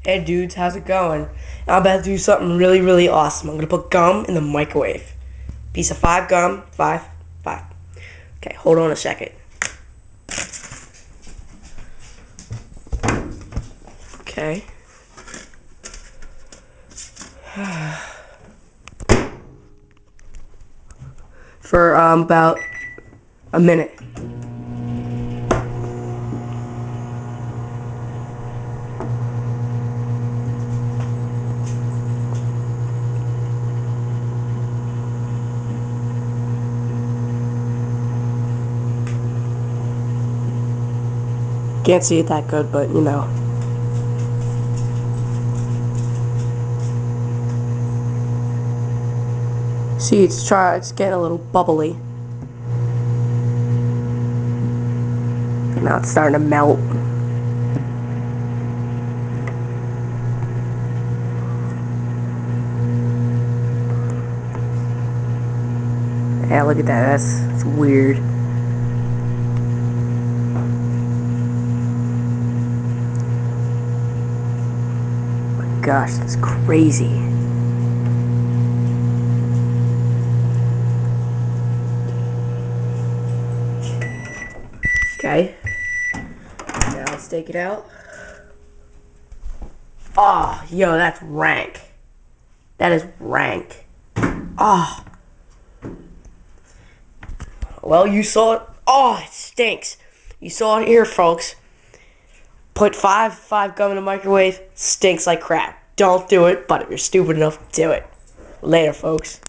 Hey dudes, how's it going? I'm about to do something really, really awesome. I'm gonna put gum in the microwave. Piece of 5 gum, 5. Okay, hold on a second. Okay. For about a minute. Can't see it that good, but you know. See, it's getting a little bubbly. Now it's starting to melt. Yeah, look at that. That's weird. My gosh, that's crazy. Okay. Now let's take it out. Oh, yo, that's rank. That is rank. Oh. Well, you saw it. Oh, it stinks. You saw it here, folks. Put five gum in the microwave. Stinks like crap. Don't do it, but if you're stupid enough, do it. Later, folks.